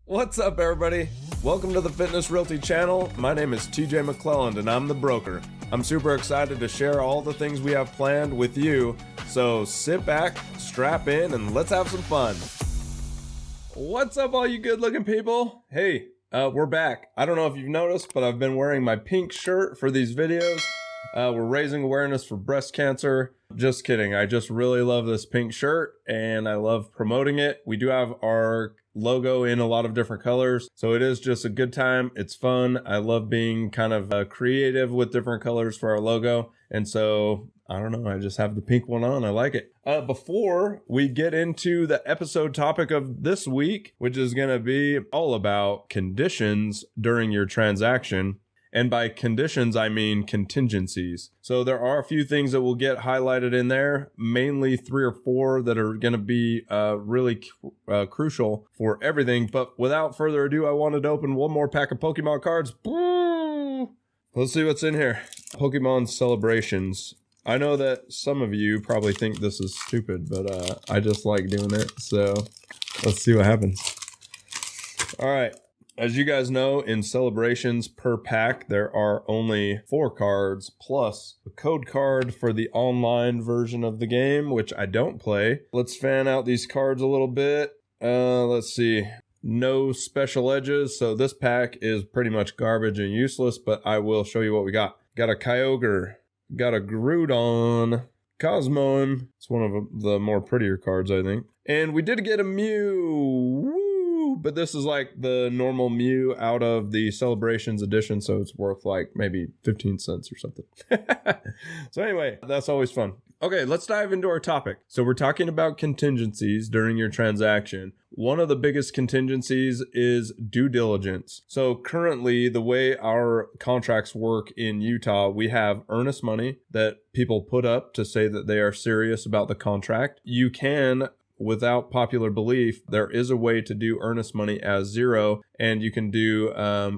What's up, everybody? Welcome to the Fitness Realty channel. My name is TJ McLelland and I'm the broker. I'm super excited to share all the things we have planned with you. So sit back, strap in, and let's have some fun. What's up, all you good looking people? Hey, we're back. I don't know if you've noticed, but I've been wearing my pink shirt for these videos. We're raising awareness for breast cancer. Just kidding. I just really love this pink shirt and I love promoting it. We do have our logo in a lot of different colors, so it is just a good time. It's fun. I love being kind of creative with different colors for our logo, and so I don't know, I just have the pink one on. I like it. Before we get into the episode topic of this week, which is going to be all about conditions during your transaction. And by conditions, I mean contingencies. So there are a few things that will get highlighted in there, mainly 3 or 4 that are going to be really crucial for everything. But without further ado, I wanted to open one more pack of Pokemon cards. Let's see what's in here. Pokemon Celebrations. I know that some of you probably think this is stupid, but I just like doing it. So let's see what happens. All right. As you guys know, in Celebrations per pack, there are only 4 cards plus a code card for the online version of the game, which I don't play. Let's fan out these cards a little bit. Let's see. No special edges, so this pack is pretty much garbage and useless, but I will show you what we got. Got a Kyogre, got a Groudon, Cosmoem. It's one of the more prettier cards, I think. And we did get a Mew. But this is like the normal Mew out of the Celebrations edition, so it's worth like maybe 15 cents or something. So anyway, that's always fun. Okay, let's dive into our topic. So we're talking about contingencies during your transaction. One of the biggest contingencies is due diligence. So currently, the way our contracts work in Utah, we have earnest money that people put up to say that they are serious about the contract. You can, without popular belief, there is a way to do earnest money as 0, and you can do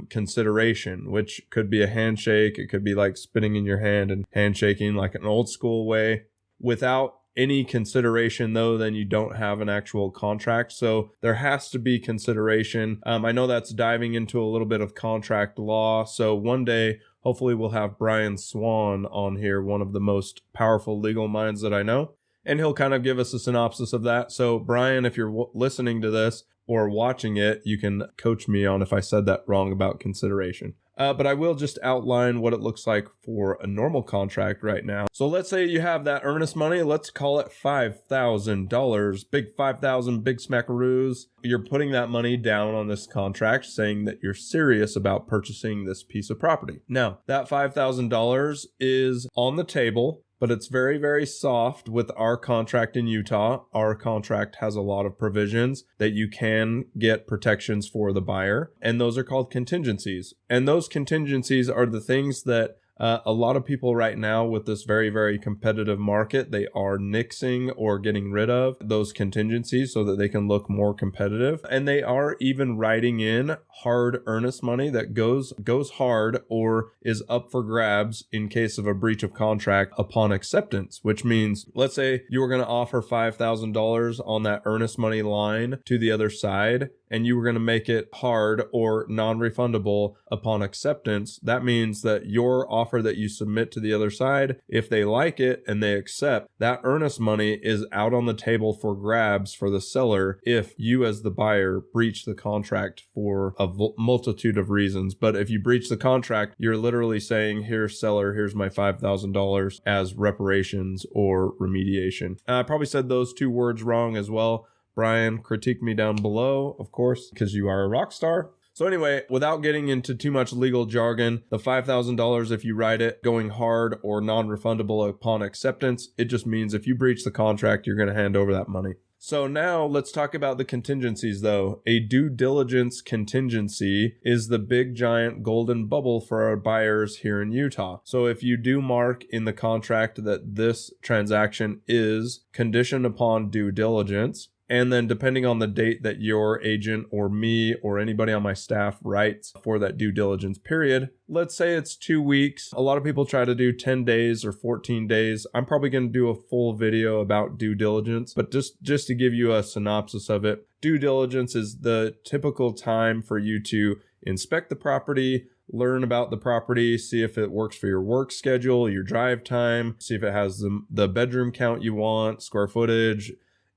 consideration, which could be a handshake. It could be like spitting in your hand and handshaking like an old school way. Without any consideration, though, then you don't have an actual contract. So there has to be consideration. I know that's diving into a little bit of contract law. So one day, hopefully we'll have Brian Swan on here, one of the most powerful legal minds that I know. And he'll kind of give us a synopsis of that. So, Brian, if you're listening to this or watching it, you can coach me on if I said that wrong about consideration. But I will just outline what it looks like for a normal contract right now. So let's say you have that earnest money. Let's call it $5,000. Big 5,000, big smackaroos. You're putting that money down on this contract, saying that you're serious about purchasing this piece of property. Now, that $5,000 is on the table, but it's very, very soft with our contract in Utah. Our contract has a lot of provisions that you can get protections for the buyer, and those are called contingencies. And those contingencies are the things that a lot of people right now with this very, very competitive market, they are nixing or getting rid of those contingencies so that they can look more competitive. And they are even writing in hard earnest money that goes hard or is up for grabs in case of a breach of contract upon acceptance, which means, let's say you were going to offer $5,000 on that earnest money line to the other side, and you were going to make it hard or non-refundable upon acceptance. That means that your offer that you submit to the other side, if they like it and they accept, that earnest money is out on the table for grabs for the seller if you as the buyer breach the contract for a multitude of reasons. But if you breach the contract, you're literally saying, here, seller, here's my $5,000 as reparations or remediation. I probably said those 2 words wrong as well. Brian, critique me down below, of course, because you are a rock star. So anyway, without getting into too much legal jargon, the $5,000, if you write it going hard or non-refundable upon acceptance, it just means if you breach the contract, you're going to hand over that money. So now let's talk about the contingencies, though. A due diligence contingency is the big giant golden bubble for our buyers here in Utah. So if you do mark in the contract that this transaction is conditioned upon due diligence, And then depending on the date that your agent or me or anybody on my staff writes for that due diligence period, let's say it's 2 weeks. A lot of people try to do 10 days or 14 days. I'm probably going to do a full video about due diligence, but just to give you a synopsis of it, due diligence is the typical time for you to inspect the property, learn about the property, see if it works for your work schedule, your drive time, see if it has the bedroom count you want, square footage,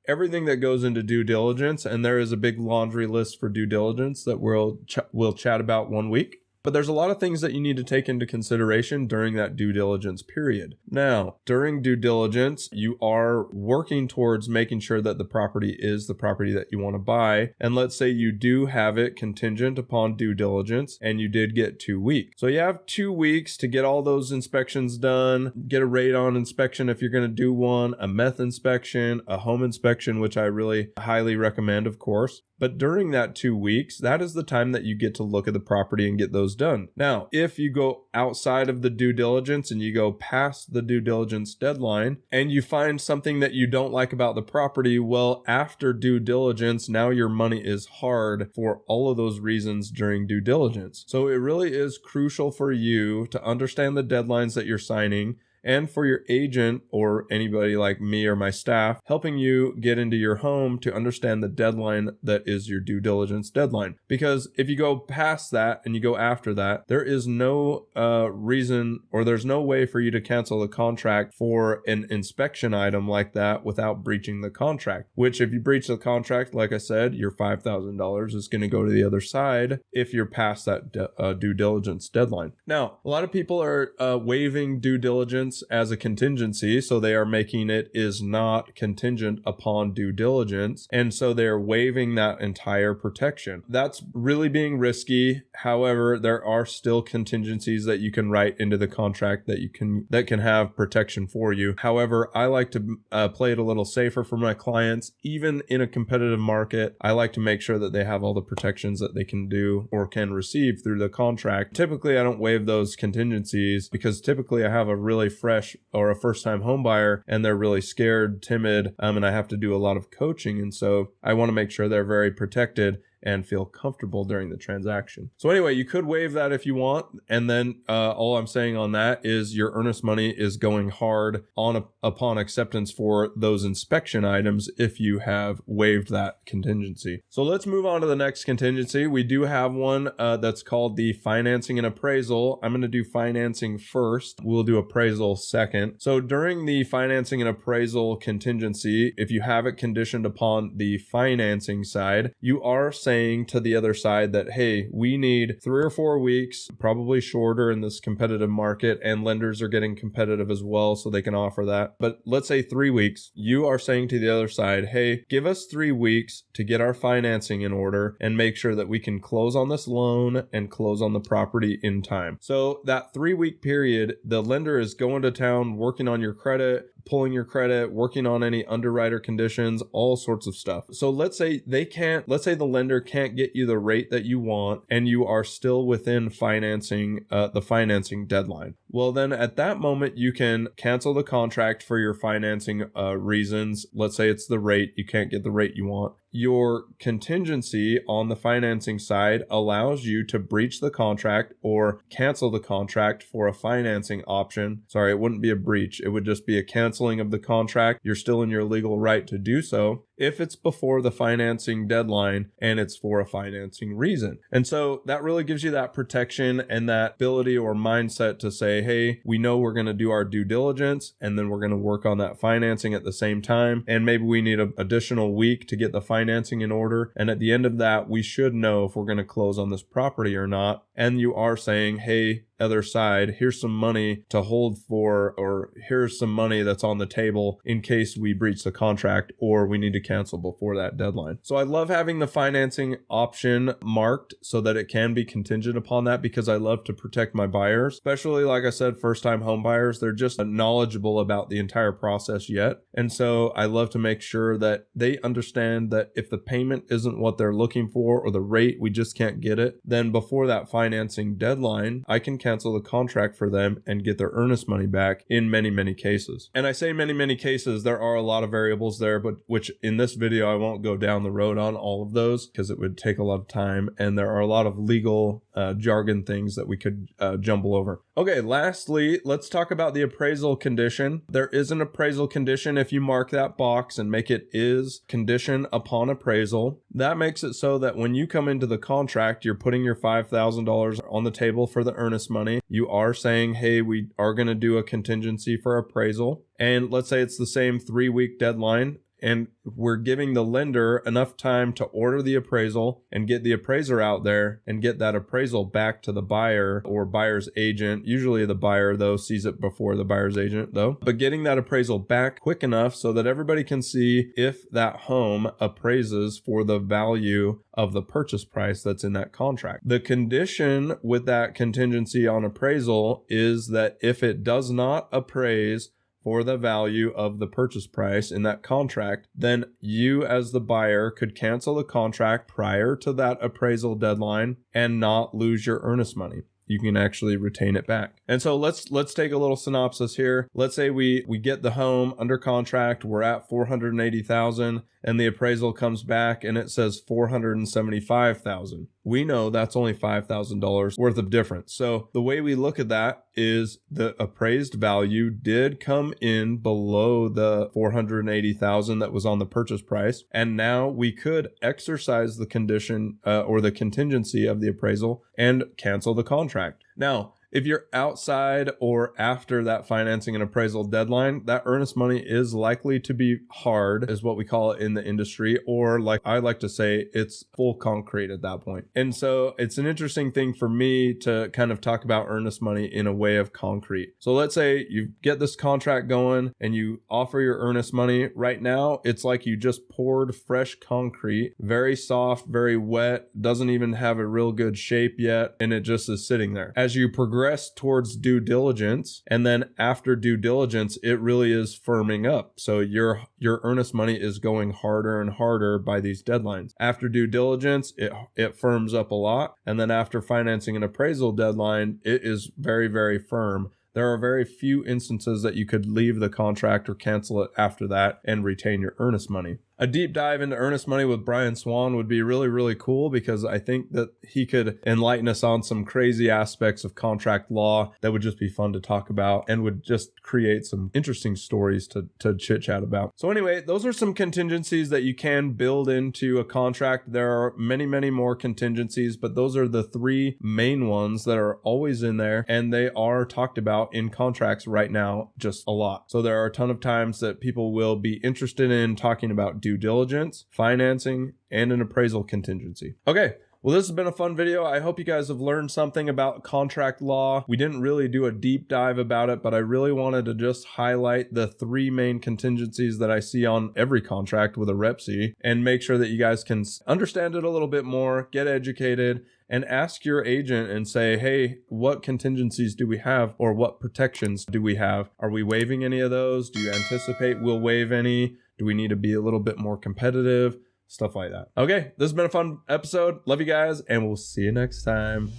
everything that goes into due diligence. And there is a big laundry list for due diligence that we'll chat about one week. But there's a lot of things that you need to take into consideration during that due diligence period. Now, during due diligence, you are working towards making sure that the property is the property that you want to buy. And let's say you do have it contingent upon due diligence and you did get 2 weeks. So you have 2 weeks to get all those inspections done, get a radon inspection if you're going to do one, a meth inspection, a home inspection, which I really highly recommend, of course. But during that 2 weeks, that is the time that you get to look at the property and get those done. Now, if you go outside of the due diligence and you go past the due diligence deadline and you find something that you don't like about the property, well, after due diligence, now your money is hard for all of those reasons during due diligence. So it really is crucial for you to understand the deadlines that you're signing, and for your agent or anybody like me or my staff helping you get into your home to understand the deadline that is your due diligence deadline. Because if you go past that and you go after that, there is no reason or there's no way for you to cancel the contract for an inspection item like that without breaching the contract, which if you breach the contract, like I said, your $5,000 is going to go to the other side if you're past that due diligence deadline. Now, a lot of people are waiving due diligence as a contingency, so they are making it is not contingent upon due diligence, and so they're waiving that entire protection. That's really being risky. However, there are still contingencies that you can write into the contract that can have protection for you. However, I like to play it a little safer for my clients. Even in a competitive market, I like to make sure that they have all the protections that they can do or can receive through the contract. Typically, I don't waive those contingencies because typically I have a really fresh or a first-time home buyer and they're really scared, timid, and I have to do a lot of coaching. And so I want to make sure they're very protected and feel comfortable during the transaction. So anyway, you could waive that if you want. And then all I'm saying on that is your earnest money is going hard upon acceptance for those inspection items if you have waived that contingency. So let's move on to the next contingency. We do have one that's called the financing and appraisal. I'm going to do financing first. We'll do appraisal second. So during the financing and appraisal contingency, if you have it conditioned upon the financing side, you are saying to the other side that, hey, we need 3 or 4 weeks, probably shorter in this competitive market, and lenders are getting competitive as well, so they can offer that. But let's say 3 weeks, you are saying to the other side, hey, give us 3 weeks to get our financing in order and make sure that we can close on this loan and close on the property in time. So that 3-week period, the lender is going to town, working on your credit, pulling your credit, working on any underwriter conditions, all sorts of stuff. So let's say the lender can't get you the rate that you want and you are still within the financing deadline. Well, then at that moment, you can cancel the contract for your financing reasons. Let's say it's the rate. You can't get the rate you want. Your contingency on the financing side allows you to breach the contract or cancel the contract for a financing option. Sorry, it wouldn't be a breach. It would just be a canceling of the contract. You're still in your legal right to do so if it's before the financing deadline and it's for a financing reason. And so that really gives you that protection and that ability or mindset to say, hey, we know we're going to do our due diligence and then we're going to work on that financing at the same time. And maybe we need an additional week to get the financing in order. And at the end of that, we should know if we're going to close on this property or not. And you are saying, hey, other side, here's some money to hold for, or here's some money that's on the table in case we breach the contract or we need to cancel before that deadline. So I love having the financing option marked so that it can be contingent upon that, because I love to protect my buyers, especially, like I said, first-time home buyers. They're just knowledgeable about the entire process yet. And so I love to make sure that they understand that if the payment isn't what they're looking for or the rate, we just can't get it, then before that financing deadline, I can cancel the contract for them and get their earnest money back in many, many cases. And I say many, many cases, there are a lot of variables there, but which in this video, I won't go down the road on all of those because it would take a lot of time. And there are a lot of legal jargon things that we could jumble over. Okay, lastly, let's talk about the appraisal condition. There is an appraisal condition. If you mark that box and make it is condition upon appraisal, that makes it so that when you come into the contract, you're putting your $5,000 on the table for the earnest money. You are saying, hey, we are going to do a contingency for appraisal. And let's say it's the same 3-week deadline. And we're giving the lender enough time to order the appraisal and get the appraiser out there and get that appraisal back to the buyer or buyer's agent. Usually the buyer, though, sees it before the buyer's agent, though. But getting that appraisal back quick enough so that everybody can see if that home appraises for the value of the purchase price that's in that contract. The condition with that contingency on appraisal is that if it does not appraise for the value of the purchase price in that contract, then you as the buyer could cancel the contract prior to that appraisal deadline and not lose your earnest money. You can actually retain it back. And so let's take a little synopsis here. Let's say we get the home under contract, we're at $480,000, and the appraisal comes back and it says $475,000. We know that's only $5,000 worth of difference. So the way we look at that is the appraised value did come in below the $480,000 that was on the purchase price. And now we could exercise the condition or the contingency of the appraisal and cancel the contract. Now, if you're outside or after that financing and appraisal deadline, that earnest money is likely to be hard, is what we call it in the industry, or like I like to say, it's full concrete at that point. And so it's an interesting thing for me to kind of talk about earnest money in a way of concrete. So let's say you get this contract going and you offer your earnest money. Right now, it's like you just poured fresh concrete, very soft, very wet, doesn't even have a real good shape yet, and it just is sitting there. As you progress towards due diligence, and then after due diligence, it really is firming up. So your earnest money is going harder and harder by these deadlines. After due diligence, it firms up a lot. And then after financing and appraisal deadline, it is very, very firm. There are very few instances that you could leave the contract or cancel it after that and retain your earnest money. A deep dive into earnest money with Brian Swan would be really, really cool because I think that he could enlighten us on some crazy aspects of contract law that would just be fun to talk about and would just create some interesting stories to chit chat about. So anyway, those are some contingencies that you can build into a contract. There are many, many more contingencies, but those are the 3 main ones that are always in there, and they are talked about in contracts right now just a lot. So there are a ton of times that people will be interested in talking about due diligence, financing, and an appraisal contingency. Okay. Well, this has been a fun video. I hope you guys have learned something about contract law. We didn't really do a deep dive about it, but I really wanted to just highlight the 3 main contingencies that I see on every contract with a REPC and make sure that you guys can understand it a little bit more, get educated, and ask your agent and say, hey, what contingencies do we have, or what protections do we have? Are we waiving any of those? Do you anticipate we'll waive any? Do we need to be a little bit more competitive? Stuff like that. Okay, this has been a fun episode. Love you guys, and we'll see you next time.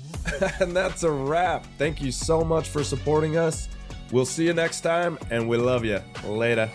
And that's a wrap. Thank you so much for supporting us. We'll see you next time, and we love you. Later.